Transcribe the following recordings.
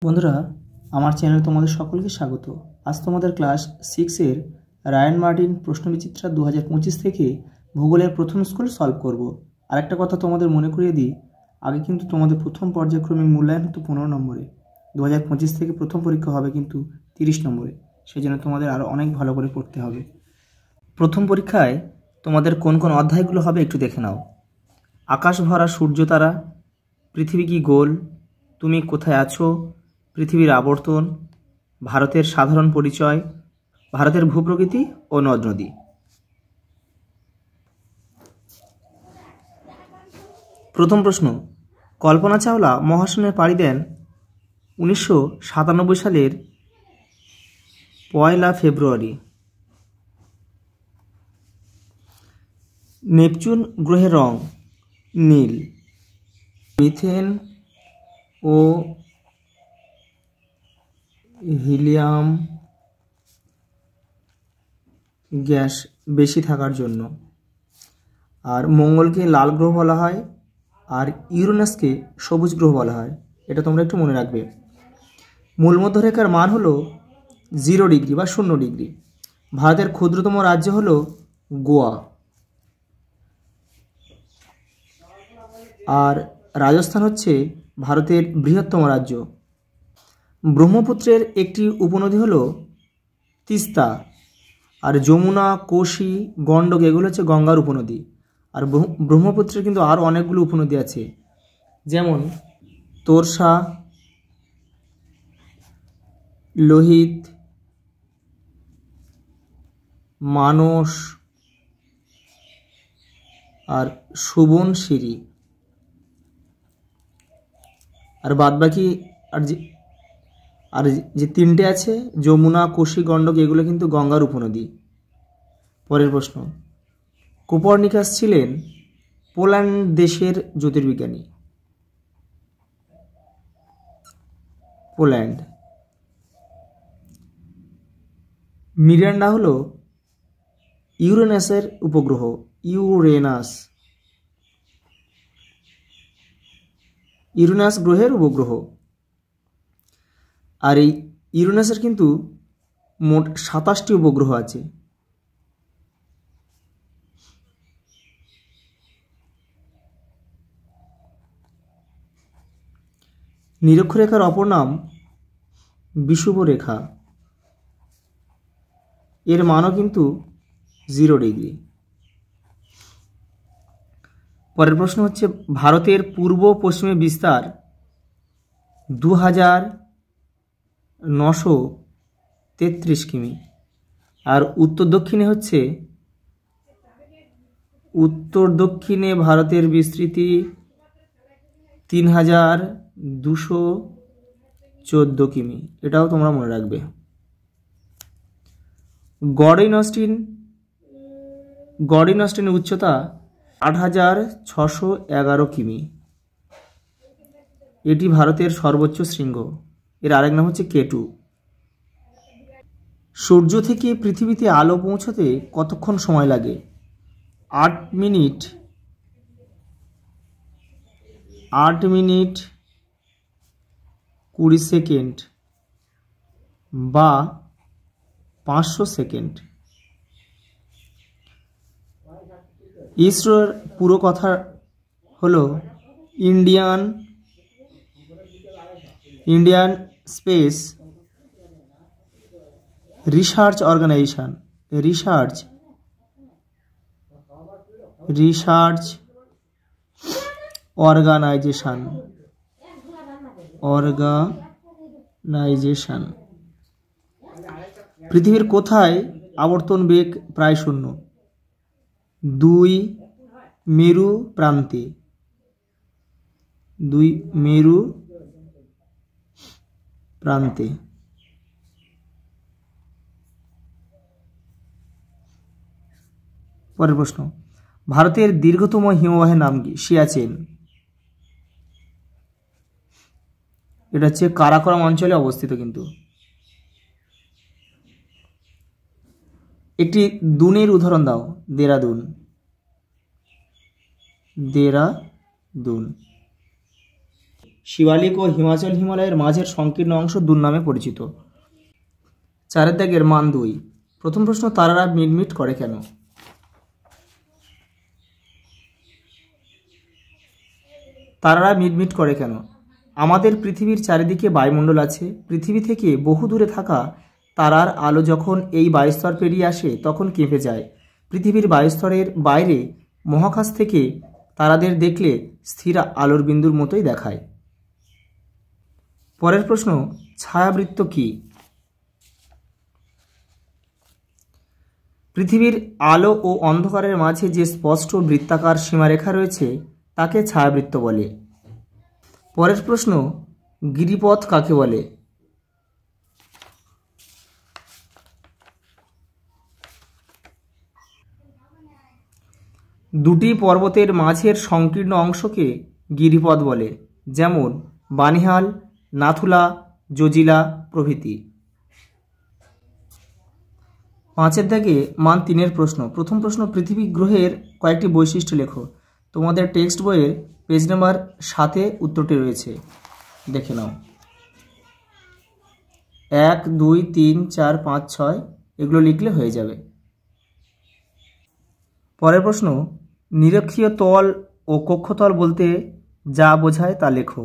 বন্ধুরা, আমার চ্যানেলে তোমাদের সকলকে স্বাগত। আজ তোমাদের ক্লাস 6-এর রায়ান মার্টিন প্রশ্নবিচিত্রা 2025 থেকে ভূগোলের প্রথম স্কুল সলভ করব। আরেকটা কথা তোমাদের মনে করিয়ে দিই, আগে কিন্তু তোমাদের প্রথম পর্যায়ক্রমিক মূল্যায়ন হতো 15 নম্বরে। 2025 থেকে প্রথম পরীক্ষা হবে কিন্তু 30 নম্বরে। সেই জন্য তোমাদের আরও অনেক ভালো করে পড়তে হবে। প্রথম পরীক্ষায় তোমাদের কোন কোন অধ্যায়গুলো হবে একটু দেখে নাও। আকাশ ভরা সূর্য তারা, পৃথিবী কি গোল, তুমি কোথায় আছো, পৃথিবীর আবর্তন, ভারতের সাধারণ পরিচয়, ভারতের ভূপ্রকৃতি ও নদ নদী। প্রথম প্রশ্ন, কল্পনা চাওলা মহাশূন্যে পাড়ি দেন 1997 সালের 1 ফেব্রুয়ারি। নেপচুন গ্রহের রং নীল। মিথেন ও হিলিয়াম গ্যাস বেশি থাকার জন্য। আর মঙ্গলকে লাল গ্রহ বলা হয়, আর ইউরেনাসকে সবুজ গ্রহ বলা হয়। এটা তোমরা একটু মনে রাখবে। মূল মধ্যরেখার মান হলো 0 ডিগ্রি বা 0 ডিগ্রি। ভারতের ক্ষুদ্রতম রাজ্য হলো গোয়া। আর রাজস্থান হচ্ছে ভারতের বৃহত্তম রাজ্য। ব্রহ্মপুত্রের একটি উপনদী হলো তিস্তা। আর যমুনা, কোশি, গণ্ডক এগুলো হচ্ছে গঙ্গার উপনদী। আর ব্রহ্মপুত্রের কিন্তু আরও অনেকগুলো উপনদী আছে, যেমন তোরসা, লোহিত, মানস আর সুবনশিরি। আর বাদবাকি আর যে তিনটে আছে যমুনা, কোশি, গণ্ডক এগুলো কিন্তু গঙ্গার উপনদী। পরের প্রশ্ন, কোপার্নিকাস ছিলেন পোল্যান্ড দেশের জ্যোতির্বিজ্ঞানী। পোল্যান্ড। মিরান্ডা হলো ইউরেনাসের উপগ্রহ। ইউরেনাস গ্রহের উপগ্রহ। আর এই ইউরেনাসের কিন্তু মোট 27টি উপগ্রহ আছে। নিরক্ষরেখার অপর নাম বিষুবরেখা। এর মানও কিন্তু 0 ডিগ্রি। পরের প্রশ্ন হচ্ছে, ভারতের পূর্ব পশ্চিমে বিস্তার 2933 কিমি। আর উত্তর দক্ষিণে ভারতের বিস্তৃতি 3214 কিমি। এটাও তোমরা মনে রাখবে। গড়ইন অস্টিনের উচ্চতা 8611 কিমি। এটি ভারতের সর্বোচ্চ শৃঙ্গ। এর আরেক নাম হচ্ছে কেটু। সূর্য থেকে পৃথিবীতে আলো পৌঁছতে কতক্ষণ সময় লাগে? 8 মিনিট 20 সেকেন্ড বা 500 সেকেন্ড। ইসরোর পুরো কথা হলো ইন্ডিয়ান স্পেস রিসার্চ অর্গানাইজেশন। পৃথিবীর কোথায় আবর্তন বেগ প্রায় শূন্য? 2 মেরু প্রান্তে। পরের প্রশ্ন, ভারতের দীর্ঘতম হিমবাহের নাম কি? সিয়াচেন। এটা হচ্ছে কারাকোরাম অঞ্চলে অবস্থিত। কিন্তু একটি দুনের উদাহরণ দাও। দেরাদুন। শিবালিক ও হিমাচল হিমালয়ের মাঝের সংকীর্ণ অংশ দূর নামে পরিচিত। 4 দাগের মান 2। প্রথম প্রশ্ন, তারারা মিটমিট করে কেন? তারারা মিটমিট করে কেন? আমাদের পৃথিবীর চারিদিকে বায়ুমণ্ডল আছে। পৃথিবী থেকে বহু দূরে থাকা তারার আলো যখন এই বায়ুস্তর পেরিয়ে আসে তখন কেঁপে যায়। পৃথিবীর বায়ুস্তরের বাইরে মহাকাশ থেকে তারাদের দেখলে স্থির আলোর বিন্দুর মতোই দেখায়। পরের প্রশ্ন, ছায়াবৃত্ত কি? পৃথিবীর আলো ও অন্ধকারের মাঝে যে স্পষ্ট বৃত্তাকার সীমারেখা রয়েছে তাকে ছায়াবৃত্ত বলে। পরের প্রশ্ন, গিরিপথ কাকে বলে? দুটি পর্বতের মাঝের সংকীর্ণ অংশকে গিরিপথ বলে, যেমন বানিহাল, নাথুলা, জজিলা প্রভৃতি। 5 দাগে মান 3 প্রশ্ন। প্রথম প্রশ্ন, পৃথিবী গ্রহের কয়েকটি বৈশিষ্ট্য লেখো। তোমাদের টেক্সট বইয়ের পেজ নাম্বার 7 উত্তরটি রয়েছে, দেখে নাও। 1, 2, 3, 4, 5, 6 এগুলো লিখলে হয়ে যাবে। পরের প্রশ্ন, নিরক্ষীয় তল ও কক্ষতল বলতে যা বোঝায় তা লেখো।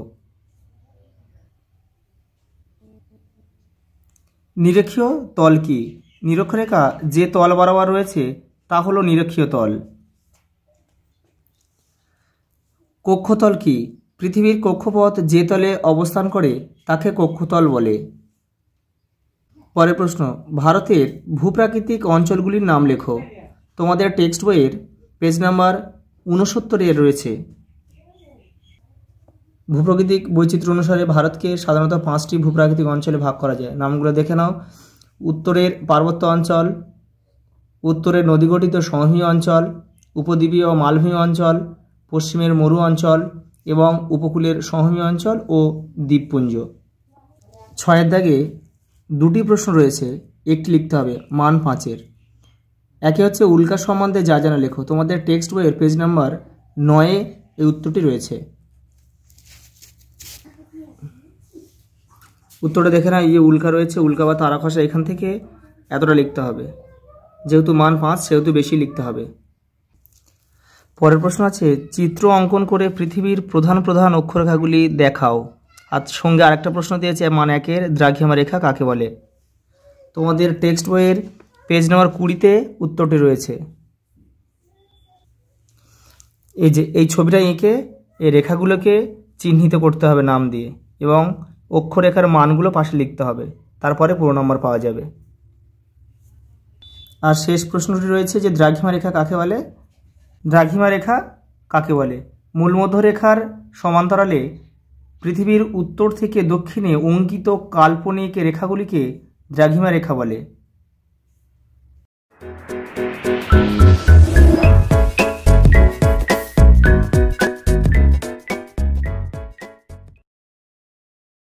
নিরক্ষীয় তল কি? নিরক্ষরেখা যে তল বরাবর রয়েছে তা হলো নিরক্ষীয় তল। কক্ষতল কি? পৃথিবীর কক্ষপথ যে তলে অবস্থান করে তাকে কক্ষতল বলে। পরের প্রশ্ন, ভারতের ভূপ্রাকৃতিক অঞ্চলগুলির নাম লেখো। তোমাদের টেক্সট বইয়ের পেজ নাম্বার 69 রয়েছে। ভূপ্রাকৃতিক বৈচিত্র্য অনুসারে ভারতকে সাধারণত 5টি ভূপ্রাকৃতিক অঞ্চলে ভাগ করা যায়। নামগুলো দেখে নাও। উত্তরের পার্বত্য অঞ্চল, উত্তরের নদীগঠিত সমভূমি অঞ্চল, উপদ্বীপীয় ও মালভূমি অঞ্চল, পশ্চিমের মরু অঞ্চল এবং উপকূলের সমভূমি অঞ্চল ও দ্বীপপুঞ্জ। 6 দাগে 2টি প্রশ্ন রয়েছে, একটি লিখতে হবে। মান 5। একে হচ্ছে উল্কা সম্বন্ধে যা জানা লেখো। তোমাদের টেক্সট বইয়ের পেজ নাম্বার 9 এই উত্তরটি রয়েছে। উত্তরটা দেখে না, উল্কা রয়েছে, উল্কা বা তারা খসা, এখান থেকে এতটা লিখতে হবে। যেহেতু মান 5 সেহেতু বেশি লিখতে হবে। পরের প্রশ্ন আছে, চিত্র অঙ্কন করে পৃথিবীর প্রধান প্রধান অক্ষরেখাগুলি দেখাও। আর সঙ্গে আরেকটা প্রশ্ন দিয়েছে, মান 1-এর দ্রাঘিমা রেখা কাকে বলে? তোমাদের টেক্সট বইয়ের পেজ নাম্বার 20-তে উত্তরটি রয়েছে। এই যে এই ছবিটা এঁকে এই রেখাগুলোকে চিহ্নিত করতে হবে নাম দিয়ে এবং অক্ষরেখার মানগুলো পাশে লিখতে হবে, তারপরে পুরো নম্বর পাওয়া যাবে। আর শেষ প্রশ্নটি রয়েছে যে দ্রাঘিমা রেখা কাকে বলে? দ্রাঘিমা রেখা কাকে বলে? মূলমধ্যরেখার সমান্তরালে পৃথিবীর উত্তর থেকে দক্ষিণে অঙ্কিত কাল্পনিক রেখাগুলিকে দ্রাঘিমা রেখা বলে।